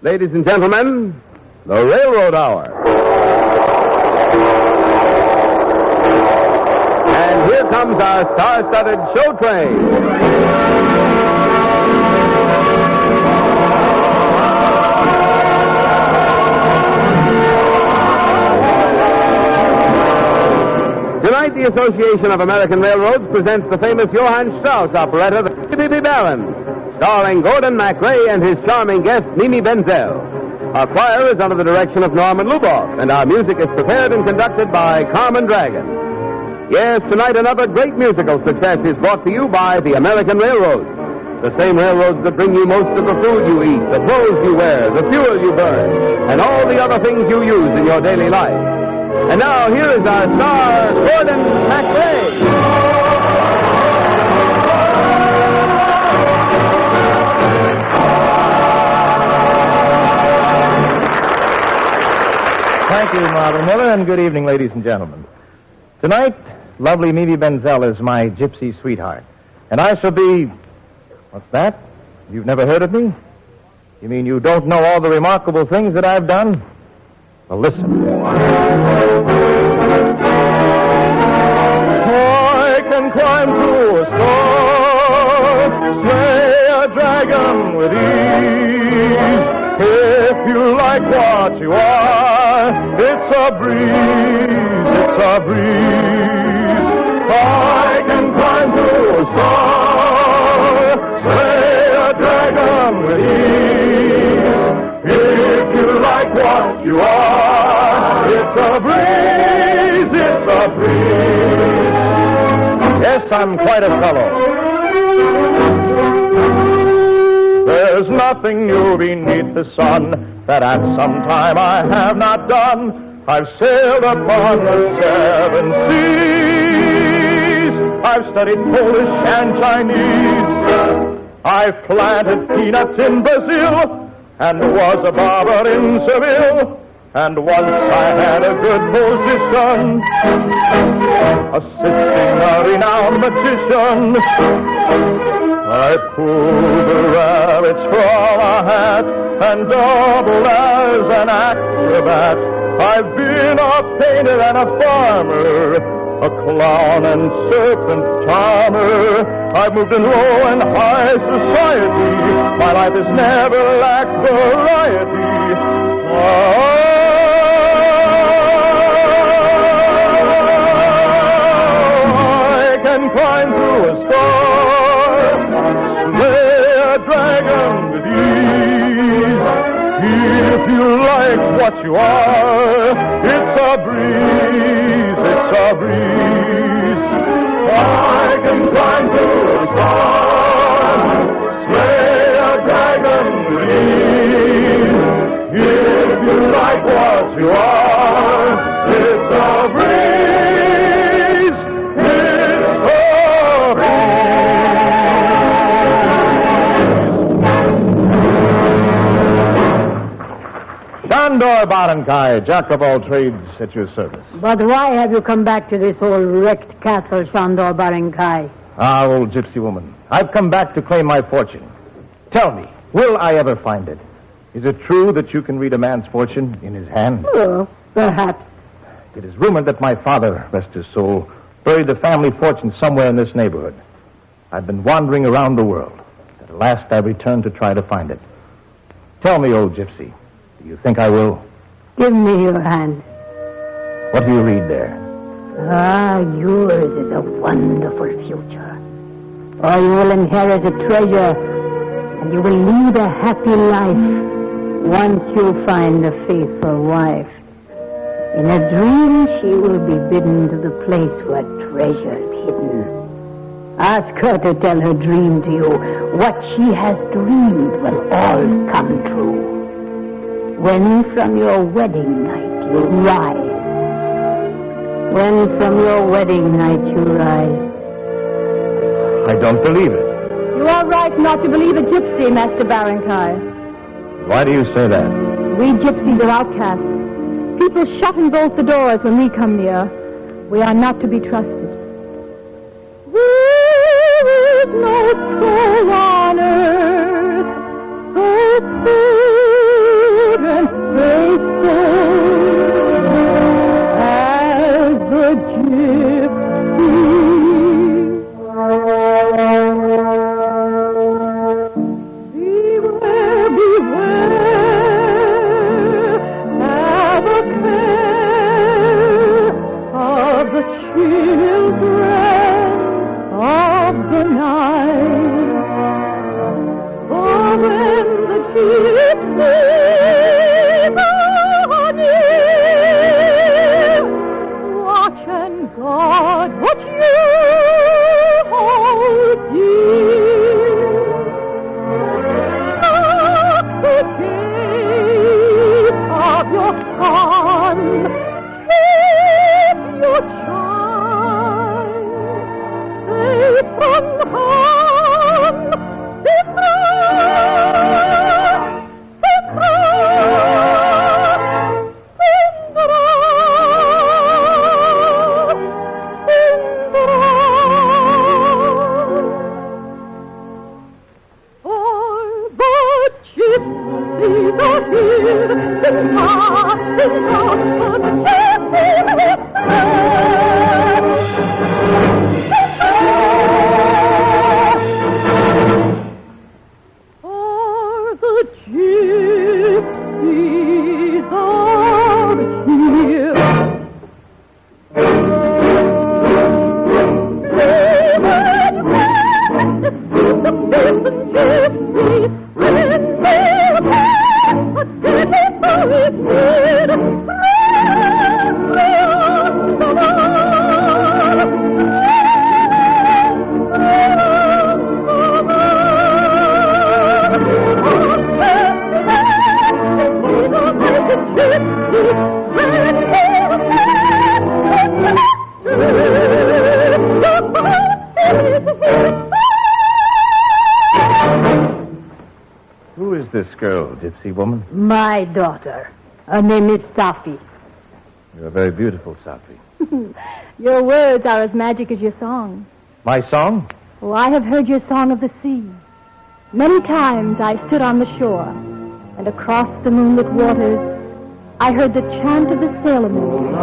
Ladies and gentlemen, the Railroad Hour. And here comes our star-studded show train. Tonight, the Association of American Railroads presents the famous Johann Strauss operetta, the Gypsy Baron, starring Gordon MacRae and his charming guest, Mimi Benzel. Our choir is under the direction of Norman Luboff, and our music is prepared and conducted by Carmen Dragon. Yes, tonight another great musical success is brought to you by the American Railroads. The same railroads that bring you most of the food you eat, the clothes you wear, the fuel you burn, and all the other things you use in your daily life. And now, here is our star, Gordon MacRae. Thank you, Marvin Miller, and good evening, ladies and gentlemen. Tonight, lovely Mimi Benzel is my gypsy sweetheart. And I shall be... What's that? You've never heard of me? You mean you don't know all the remarkable things that I've done? Well, listen. I can climb to a star, slay a dragon with ease. If you like what you are, it's a breeze, it's a breeze. I can climb to a star, slay a dragon with ease. If you like what you are, it's a breeze, it's a breeze. Yes, I'm quite a fellow. There's nothing new beneath the sun that at some time I have not done. I've sailed upon the 7 seas. I've studied Polish and Chinese. I've planted peanuts in Brazil and was a barber in Seville. And once I had a good position, assisting a renowned magician. I pulled the rabbits from a hat and doubled as an acrobat. I've been a painter and a farmer, a clown and serpent charmer. I've moved in low and high society. My life has never lacked variety. I can climb to a star, slay a dragon with ease. If you like what you are, it's a breeze, it's a breeze. I can climb to a star, slay a dragon with ease. If you like what you are, it's a breeze, it's a breeze. Shandor Barankai, jack of all trades, at your service. But why have you come back to this old wrecked castle, Shandor Barankai? Ah, old gypsy woman, I've come back to claim my fortune. Tell me, will I ever find it? Is it true that you can read a man's fortune in his hand? Oh, perhaps. It is rumored that my father, rest his soul, buried the family fortune somewhere in this neighborhood. I've been wandering around the world. At last I returned to try to find it. Tell me, old gypsy, do you think I will? Give me your hand. What do you read there? Ah, yours is a wonderful future. For you will inherit a treasure, and you will lead a happy life. Once you find a faithful wife, in a dream she will be bidden to the place where treasure is hidden. Ask her to tell her dream to you. What she has dreamed will all come true. When from your wedding night you rise, when from your wedding night you rise. I don't believe it. You are right not to believe a gypsy, Master Barankai. Why do you say that? We gypsies are outcasts. People shut and bolt the doors when we come near. We are not to be trusted. There is no soul on earth so free Gypsy woman? My daughter. Her name is Safi. You're very beautiful, Safi. Your words are as magic as your song. My song? Oh, I have heard your song of the sea. Many times I stood on the shore, and across the moonlit waters, I heard the chant of the sailor moon.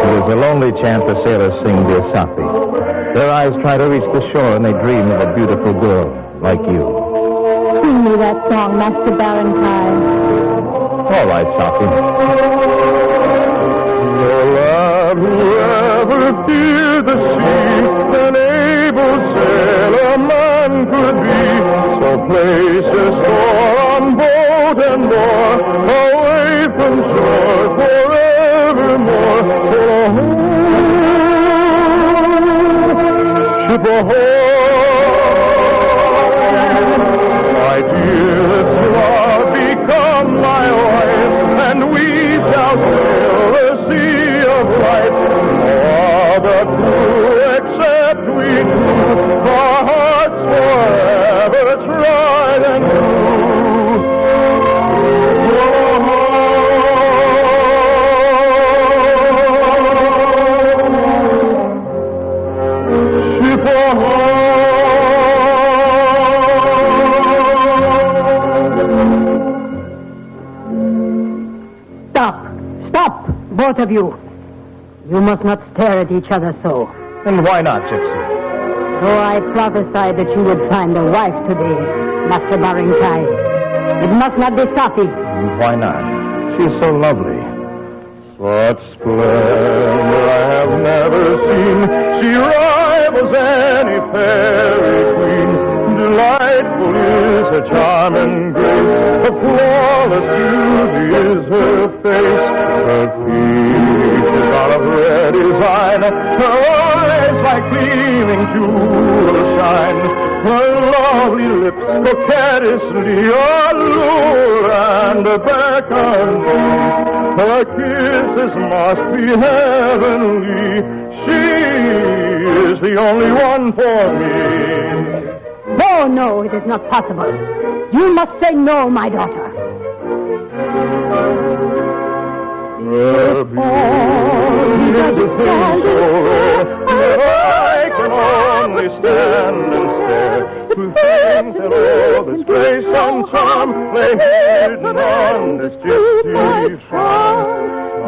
It is a lonely chant the sailors sing, dear Safi. Their eyes try to reach the shore, and they dream of a beautiful girl like you. Sing me that song, Master Baron. All right, Safi. No lad who ever feared the sea, an able sailor man could be. So place his store on boat and oar, away from shore forevermore. Ship ahoy, my dearest love, become my wife, and we shall sail the sea of light. No other crew except we two, our hearts forever tried and true. Both of you. You must not stare at each other so. And why not, Gypsy? So I prophesied that you would find a wife today, Master Baron. It must not be Safi. And why not? She's so lovely. Such splendor I have never seen. She rivals any fairy queen. Delightful is her charm and grace. Her flawless beauty is her face. Her feet are of red design. Her eyes like gleaming jewels shine. Her lovely lips coquettishly allure and beckon me. Her kisses must be heavenly. She is the only one for me. Oh, no, it is not possible. You must say no, my daughter. Her beauty is a thing so rare that I can only stand and stare to think that all this grace and charm lay hidden on this gypsy farm.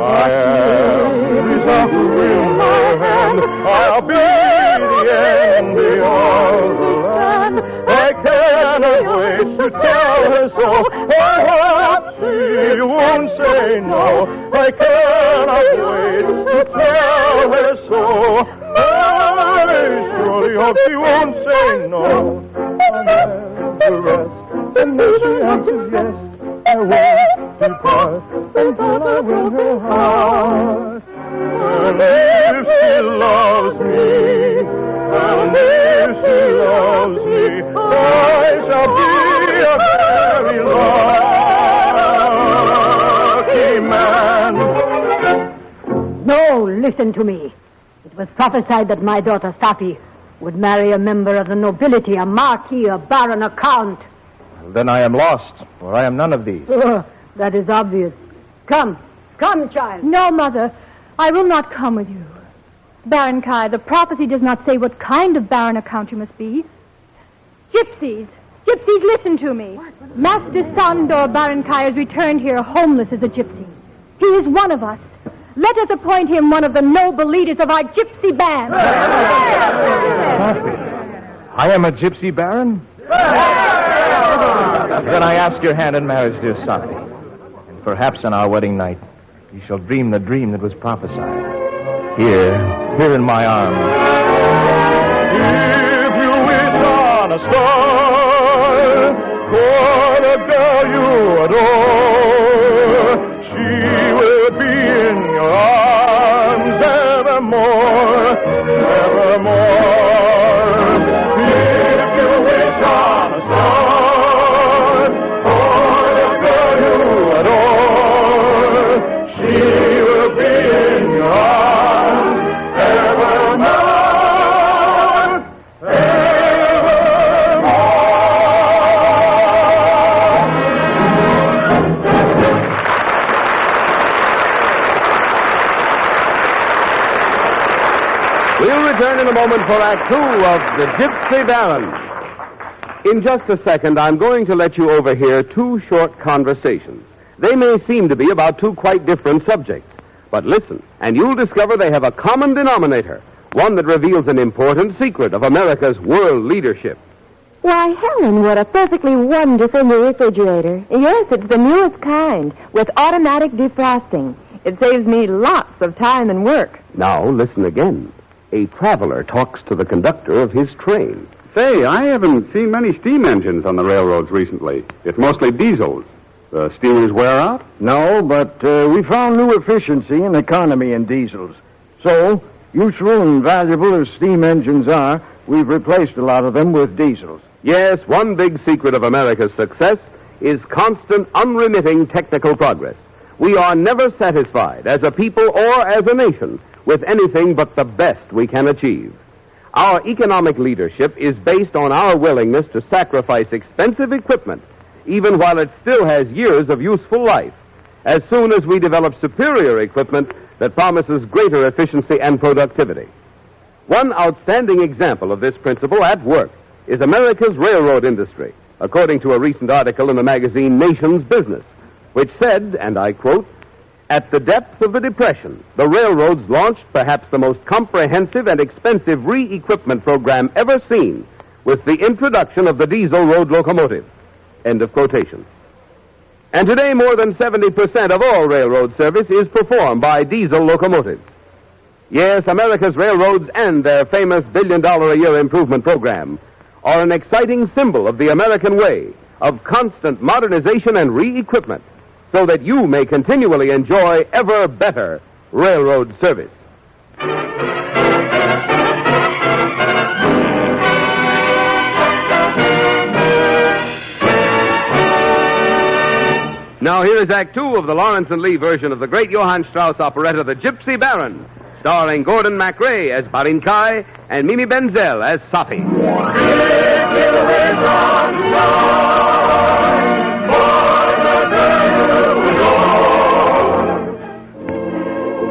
I am the apple in her hand. I'll be the envy of the land. I cannot wait to tell her so. I hope she won't say no. I cannot wait to tell her so. I surely hope she won't say no. I'll never rest, and if she answers yes, I won't depart until I win her heart. And if she loves me, and if she loves me, I shall be a very lucky man. No, listen to me. It was prophesied that my daughter Safi would marry a member of the nobility, a marquis, a baron, a count. Then I am lost, for I am none of these. That is obvious. Come, child. No, Mother. I will not come with you. Baron Kai, the prophecy does not say what kind of Baron or Count you must be. Gypsies, listen to me. Master Sandor Baron Kai has returned here homeless as a gypsy. He is one of us. Let us appoint him one of the noble leaders of our gypsy band. I am a Gypsy Baron? Then I ask your hand in marriage, dear Sophie. And perhaps on our wedding night, you shall dream the dream that was prophesied. Here in my arms. If you wish on a star for the girl you adore, she will be in your arms evermore, evermore. If you wish on a star for the girl you adore, she will be in your arms evermore, evermore. We'll return in a moment for Act Two of The Gypsy Baron. In just a second, I'm going to let you overhear two short conversations. They may seem to be about two quite different subjects, but listen, and you'll discover they have a common denominator, one that reveals an important secret of America's world leadership. Why, Helen, what a perfectly wonderful new refrigerator. Yes, it's the newest kind, with automatic defrosting. It saves me lots of time and work. Now, listen again. A traveler talks to the conductor of his train. Say, I haven't seen many steam engines on the railroads recently. It's mostly diesels. The steamers wear out? No, but we found new efficiency and economy in diesels. So, useful and valuable as steam engines are, we've replaced a lot of them with diesels. Yes, one big secret of America's success is constant, unremitting technical progress. We are never satisfied, as a people or as a nation, with anything but the best we can achieve. Our economic leadership is based on our willingness to sacrifice expensive equipment, even while it still has years of useful life, as soon as we develop superior equipment that promises greater efficiency and productivity. One outstanding example of this principle at work is America's railroad industry, according to a recent article in the magazine Nation's Business, which said, and I quote, "At the depth of the Depression, the railroads launched perhaps the most comprehensive and expensive re-equipment program ever seen with the introduction of the diesel road locomotive." End of quotation. And today, more than 70% of all railroad service is performed by diesel locomotives. Yes, America's railroads and their famous billion-dollar-a-year improvement program are an exciting symbol of the American way of constant modernization and re-equipment, so that you may continually enjoy ever better railroad service. Now here is Act Two of the Lawrence and Lee version of the great Johann Strauss operetta, The Gypsy Baron, starring Gordon MacRae as Baron Kai and Mimi Benzel as Sophie.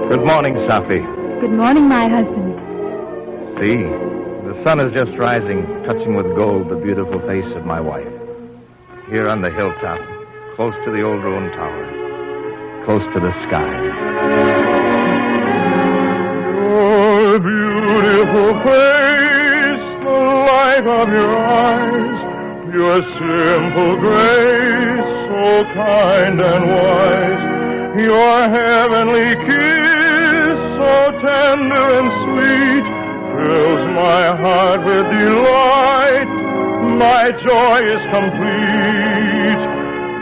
Good morning, Sophie. Good morning, my husband. See, the sun is just rising, touching with gold the beautiful face of my wife. Here on the hilltop, close to the old ruined tower, close to the sky. Your beautiful face, the light of your eyes, your simple grace, so kind and wise, your heavenly kiss, so tender and sweet, fills my heart with delight. My joy is complete.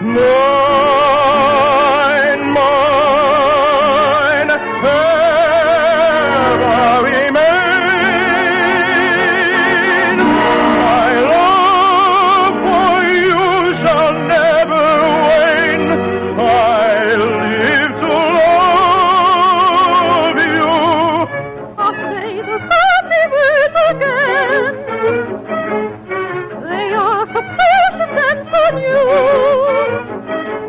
Mine, mine, ever remain. My love for you shall never wane. I live to love you. I'll say the happy words again. They are for precious and for new.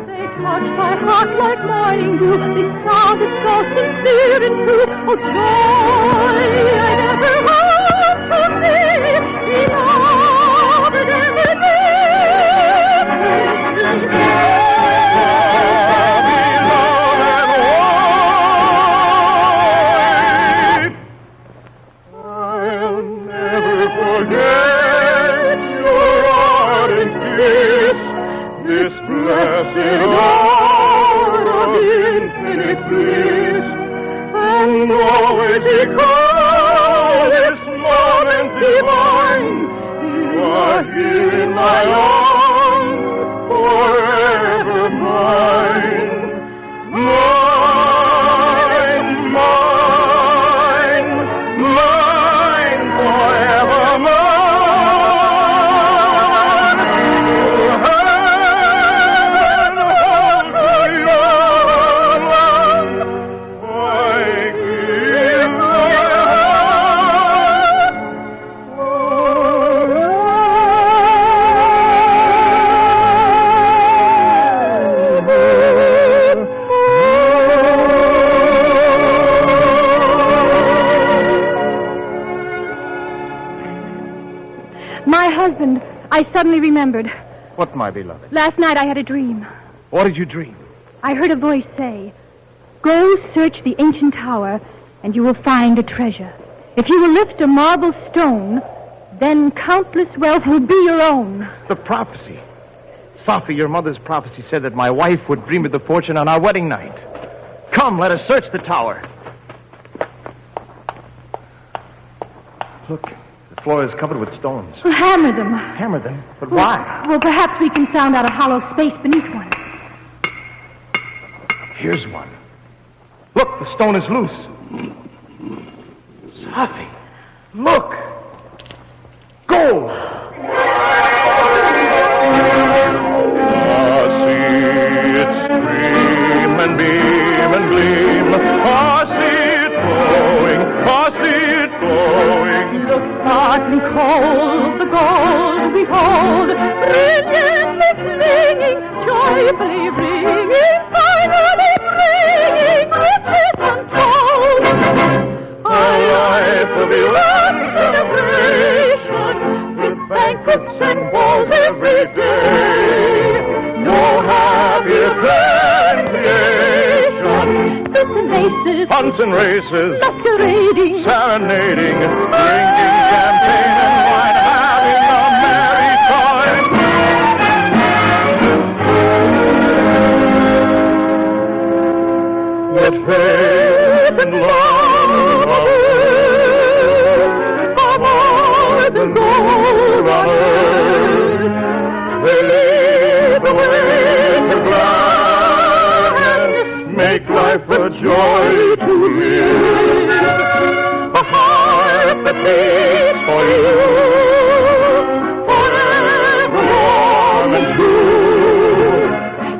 They touch my heart like morning dew. They sound so sincere and true. Oh, joy, it all of infinite bliss. And always recall this moment divine. You are here in my arms, forever mine. Mine, mine, mine, forever mine. I suddenly remembered. What, my beloved? Last night I had a dream. What did you dream? I heard a voice say, "Go search the ancient tower, and you will find a treasure. If you will lift a marble stone, then countless wealth will be your own." The prophecy. Sophie, your mother's prophecy said that my wife would dream of the fortune on our wedding night. Come, let us search the tower. Look, the floor is covered with stones. Well, hammer them. Hammer them? But why? Well, perhaps we can sound out a hollow space beneath one. Here's one. Look, the stone is loose. Sophie, look. Gold. See it stream and beam and gleam. See it glowing. See it glowing. Look, sparkling cold, the gold behold, brilliantly flinging, joyfully ringing, finally bringing riches untold. Our life will be one celebration, with banquets and balls every day. No happier grand creation. Fits and races, Hunts and races, masquerading, serenading, drinking champagne and wine, having a merry time. Yet faith and love are more than gold on earth. They lead the way to gladness, make life a joy to live. A heart that beats for you, forever warm and true.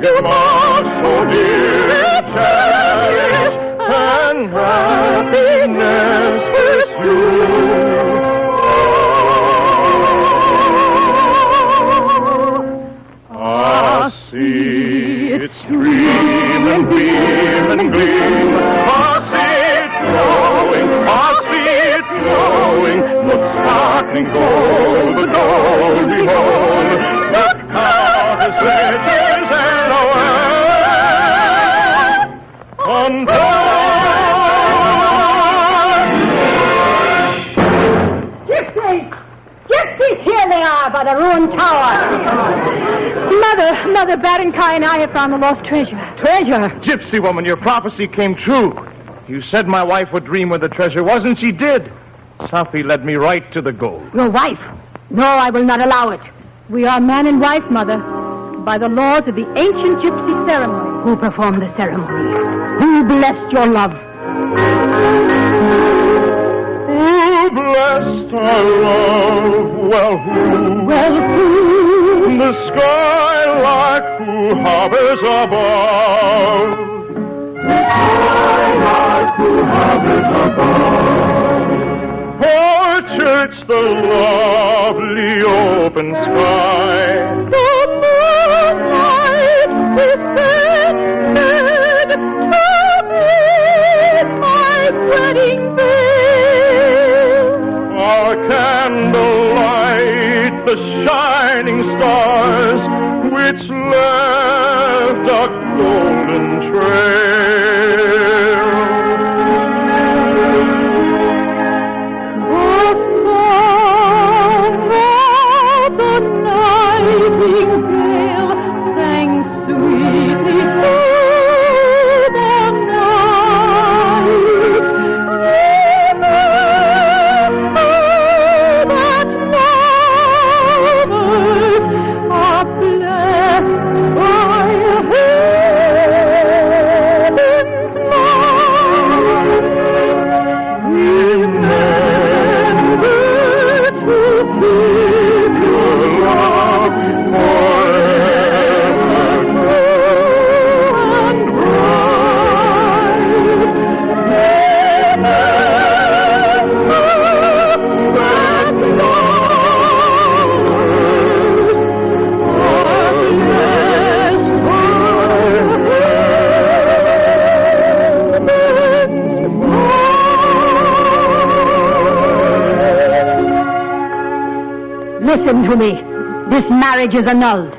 Your mom so dear, cherish, and happiness pursue. See it stream and beam and gleam. See it glowing. See it glowing. Look, sparkling gold, the gold behold. Look, countless riches and a wealth untold. Gypsies! Gypsies! Here they are by the ruined tower. Mother Barenkai and I have found the lost treasure. Treasure? Gypsy woman, your prophecy came true. You said my wife would dream where the treasure was, and she did. Sophie led me right to the gold. Your wife? No, I will not allow it. We are man and wife, Mother, by the laws of the ancient gypsy ceremony. Who performed the ceremony? Who blessed your love? Who blessed our love? Well, who? The skylark who hovers above. The skylark who hovers above. Orchards the lovely open sky. The moonlight descended to meet my wedding veil. Our candlelight, the shining stars, which left a golden trail. The song of the nightingale sang sweet. Listen to me. This marriage is annulled.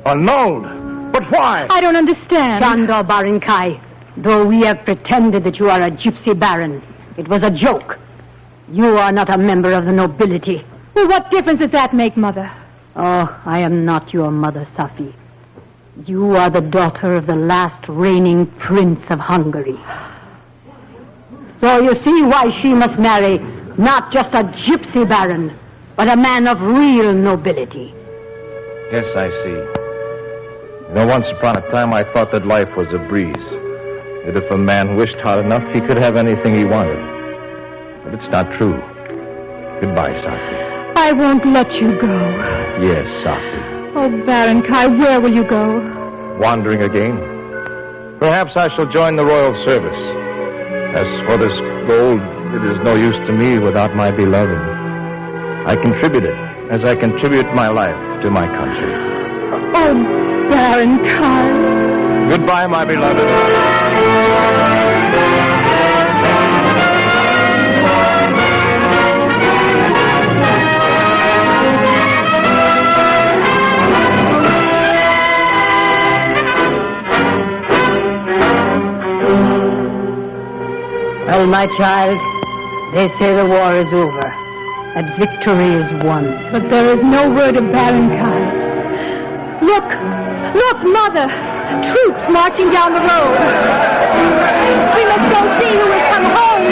Annulled? But why? I don't understand. Sandor Barankai, though we have pretended that you are a gypsy baron, it was a joke. You are not a member of the nobility. Well, what difference does that make, Mother? Oh, I am not your mother, Safi. You are the daughter of the last reigning prince of Hungary. So you see why she must marry not just a gypsy baron, but a man of real nobility. Yes, I see. You know, once upon a time I thought that life was a breeze. That if a man wished hard enough, he could have anything he wanted. But it's not true. Goodbye, Safi. I won't let you go. Yes, Safi. Oh, Baron Kai, where will you go? Wandering again. Perhaps I shall join the royal service. As for this gold, it is no use to me without my beloved. I contribute it as I contribute my life to my country. Oh, Baron Kai. Goodbye, my beloved. Well, my child, they say the war is over, that victory is won. But there is no word of Baron Kai. Look, Mother! Troops marching down the road. We must go see who has come home.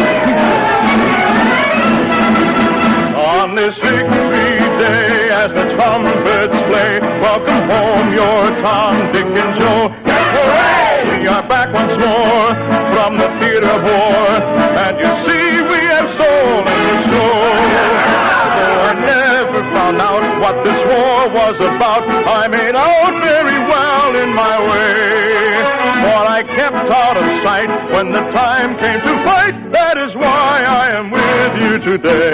On this victory day, as the trumpets play, welcome home your Tom, Dick, and Joe. Yes, hooray! We are back once more from the theater of war, and you see we have soul in the show. Though I never found out what this war was about, I made out very well in my way. For I kept out of sight when the time came to fight. That is why I am with you today.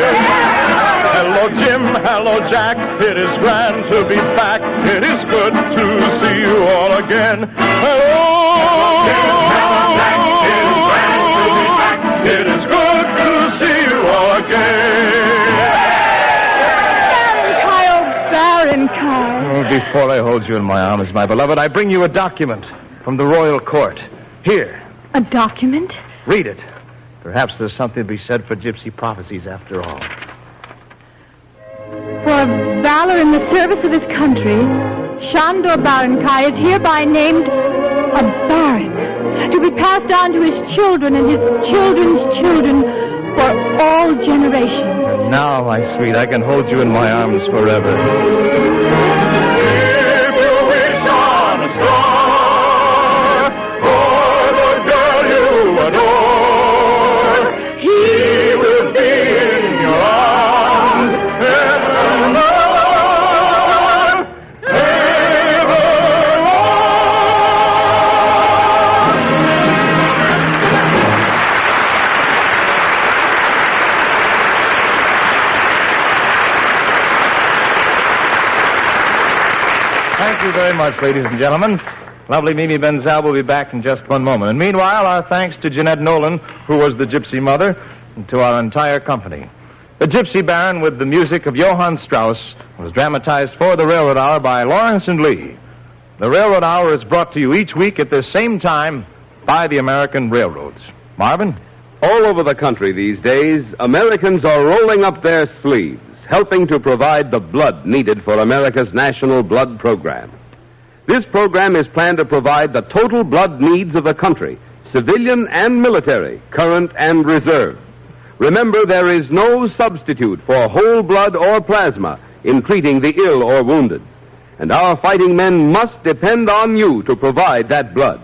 Hello, Jim. Hello, Jack. It is grand to be back. It is good to see you all again. Hello, Jack. It is grand to be back. It is good to see you all again. Baron Kai. Oh, before I hold you in my arms, my beloved, I bring you a document from the royal court. Here. A document? Read it. Perhaps there's something to be said for gypsy prophecies after all. For valor in the service of his country, Sandor Barankai is hereby named a baron, to be passed on to his children and his children's children for all generations. Now, my sweet, I can hold you in my arms forever. If you wish on a star for the girl you adore, he will be in your arms evermore. Thank you very much, ladies and gentlemen. Lovely Mimi Benzel will be back in just one moment. And meanwhile, our thanks to Jeanette Nolan, who was the gypsy mother, and to our entire company. The Gypsy Baron, with the music of Johann Strauss, was dramatized for the Railroad Hour by Lawrence and Lee. The Railroad Hour is brought to you each week at the same time by the American Railroads. Marvin? All over the country these days, Americans are rolling up their sleeves, helping to provide the blood needed for America's national blood program. This program is planned to provide the total blood needs of the country, civilian and military, current and reserve. Remember, there is no substitute for whole blood or plasma in treating the ill or wounded. And our fighting men must depend on you to provide that blood.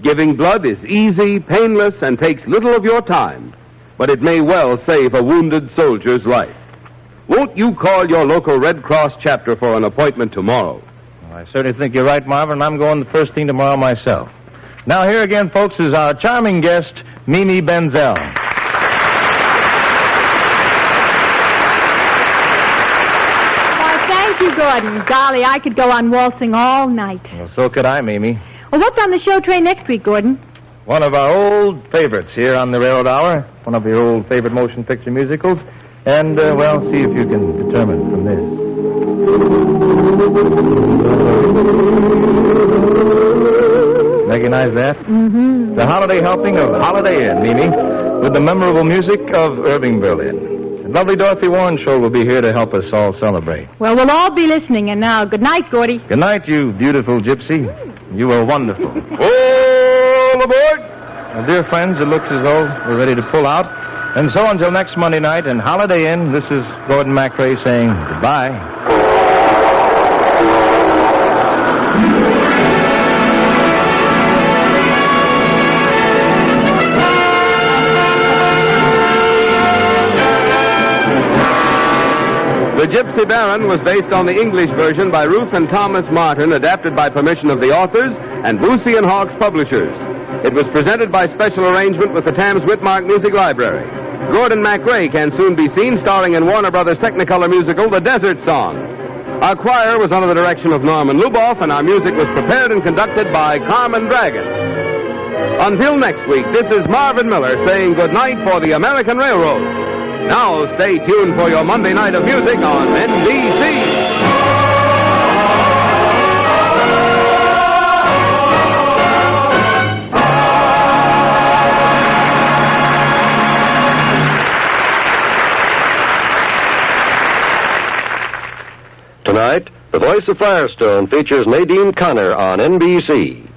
Giving blood is easy, painless, and takes little of your time, but it may well save a wounded soldier's life. Won't you call your local Red Cross chapter for an appointment tomorrow? Well, I certainly think you're right, Marvin. I'm going the first thing tomorrow myself. Now, here again, folks, is our charming guest, Mimi Benzel. Why, thank you, Gordon. Golly, I could go on waltzing all night. Well, so could I, Mimi. Well, what's on the show train next week, Gordon? One of our old favorites here on the Railroad Hour. One of your old favorite motion picture musicals. And, well, see if you can determine from this. Recognize that? Mm-hmm. The holiday helping of Holiday Inn, Mimi, with the memorable music of Irving Berlin. The lovely Dorothy Warrenshall will be here to help us all celebrate. Well, we'll all be listening. And now, good night, Gordy. Good night, you beautiful gypsy. You were wonderful. All aboard! Well, dear friends, it looks as though we're ready to pull out. And so until next Monday night in Holiday Inn, this is Gordon MacRae saying goodbye. The Gypsy Baron was based on the English version by Ruth and Thomas Martin, adapted by permission of the authors and Boosie and Hawkes publishers. It was presented by special arrangement with the Tams Whitmark Music Library. Gordon MacRae can soon be seen starring in Warner Brothers' Technicolor musical, The Desert Song. Our choir was under the direction of Norman Luboff, and our music was prepared and conducted by Carmen Dragon. Until next week, this is Marvin Miller saying good night for the American Railroad. Now, stay tuned for your Monday night of music on NBC. Tonight, The Voice of Firestone features Nadine Connor on NBC.